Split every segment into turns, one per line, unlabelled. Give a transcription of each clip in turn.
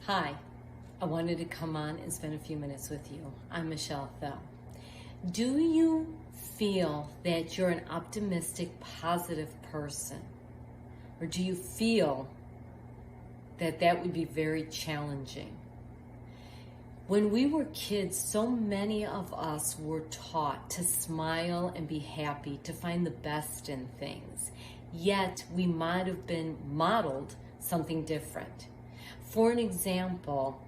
Hi, I wanted to come on and spend a few minutes with you. I'm Michele. Do you feel that you're an optimistic, positive person? Or do you feel that that would be very challenging? When we were kids, so many of us were taught to smile and be happy, to find the best in things. Yet we might have been modeled something different. For an example,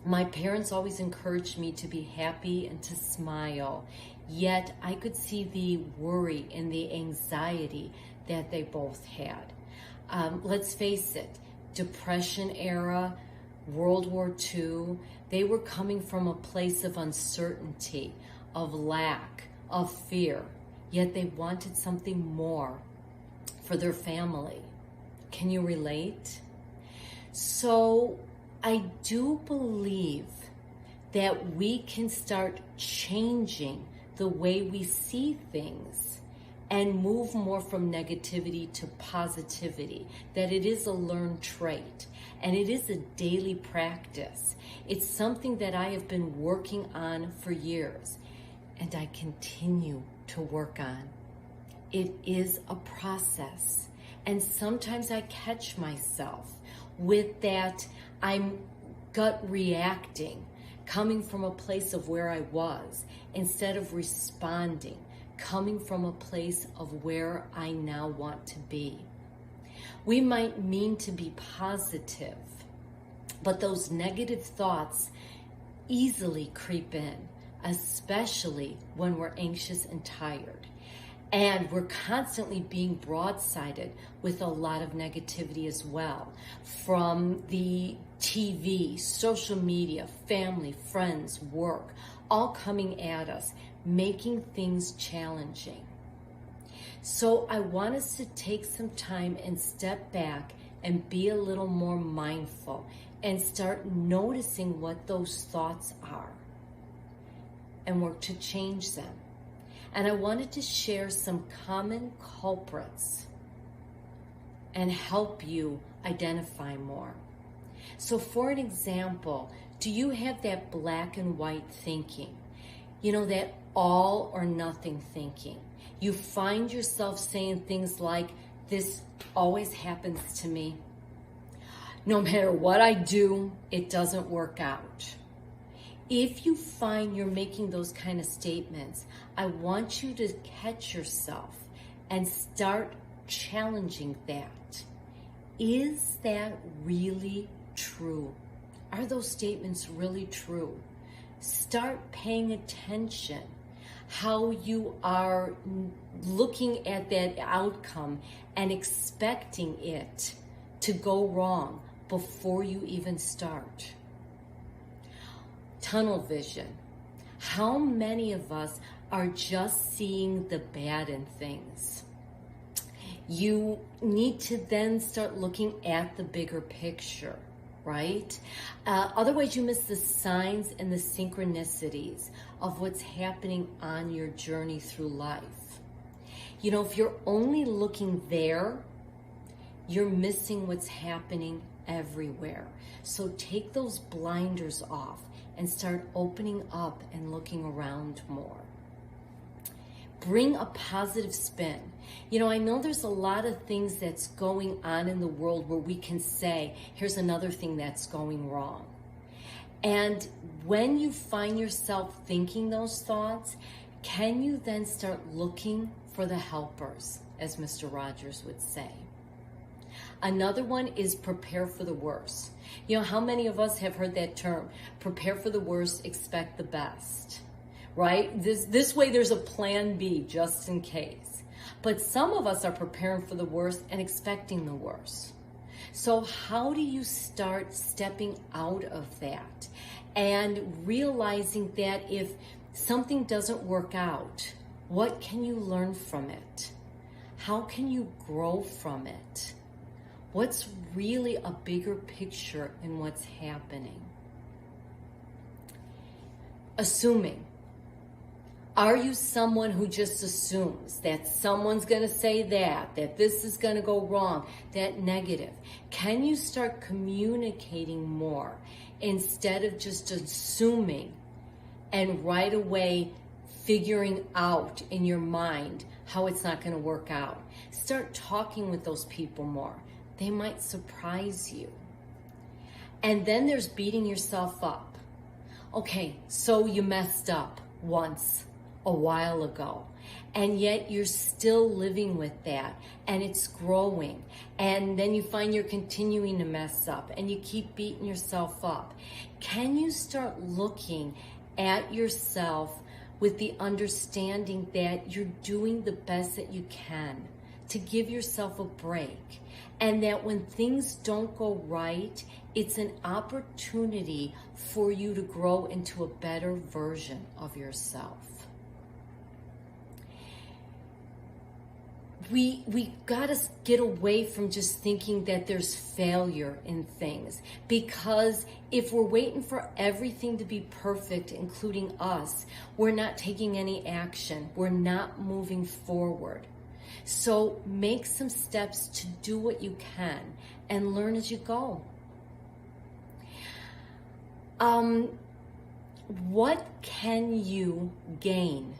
my parents always encouraged me to be happy and to smile, yet I could see the worry and the anxiety that they both had. Let's face it, Depression era, World War II, they were coming from a place of uncertainty, of lack, of fear, yet they wanted something more for their family. Can you relate? So I do believe that we can start changing the way we see things and move more from negativity to positivity, that it is a learned trait and it is a daily practice. It's something that I have been working on for years and I continue to work on. It is a process, and sometimes I catch myself with that I'm gut reacting, coming from a place of where I was, instead of responding, coming from a place of where I now want to be. We might mean to be positive, but those negative thoughts easily creep in, especially when we're anxious and tired. And we're constantly being broadsided with a lot of negativity as well, from the TV, social media, family, friends, work, all coming at us, making things challenging. So I want us to take some time and step back and be a little more mindful and start noticing what those thoughts are and work to change them. And I wanted to share some common culprits and help you identify more. So for an example, do you have that black and white thinking? You know, that all or nothing thinking. You find yourself saying things like, this always happens to me. No matter what I do, it doesn't work out. If you find you're making those kind of statements, I want you to catch yourself and start challenging that. Is that really true? Are those statements really true? Start paying attention how you are looking at that outcome and expecting it to go wrong before you even start. Tunnel vision. How many of us are just seeing the bad in things? You need to then start looking at the bigger picture, right? Otherwise you miss the signs and the synchronicities of what's happening on your journey through life. You know, if you're only looking there, you're missing what's happening everywhere. So take those blinders off and start opening up and looking around more. Bring a positive spin. You know, I know there's a lot of things that's going on in the world where we can say, here's another thing that's going wrong. And when you find yourself thinking those thoughts, can you then start looking for the helpers, as Mr. Rogers would say? Another one is prepare for the worst. You know, how many of us have heard that term? Prepare for the worst, expect the best, right? This way there's a plan B just in case. But some of us are preparing for the worst and expecting the worst. So how do you start stepping out of that and realizing that if something doesn't work out, what can you learn from it? How can you grow from it? What's really a bigger picture in what's happening? Assuming Are you someone who just assumes that someone's going to say that this is going to go wrong, that negative? Can you start communicating more instead of just assuming and right away figuring out in your mind how it's not going to work out? Start talking with those people more. They might surprise you. And then there's beating yourself up. Okay, so you messed up once a while ago, and yet you're still living with that, and it's growing, and then you find you're continuing to mess up and you keep beating yourself up. Can you start looking at yourself with the understanding that you're doing the best that you can to give yourself a break, and that when things don't go right, it's an opportunity for you to grow into a better version of yourself? We gotta get away from just thinking that there's failure in things, because if we're waiting for everything to be perfect, including us, we're not taking any action. We're not moving forward. So make some steps to do what you can and learn as you go. What can you gain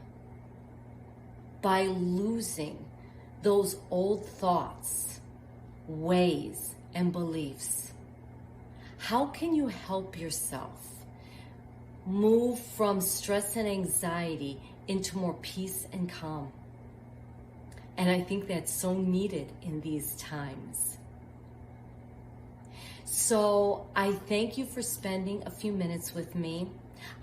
by losing those old thoughts, ways, and beliefs? How can you help yourself move from stress and anxiety into more peace and calm? And I think that's so needed in these times. So I thank you for spending a few minutes with me.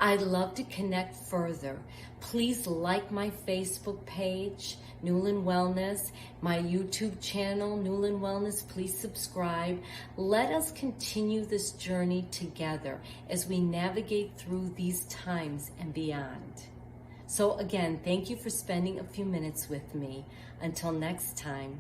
I'd love to connect further. Please like my Facebook page, Newland Wellness, my YouTube channel, Newland Wellness. Please subscribe. Let us continue this journey together as we navigate through these times and beyond. So again, thank you for spending a few minutes with me. Until next time.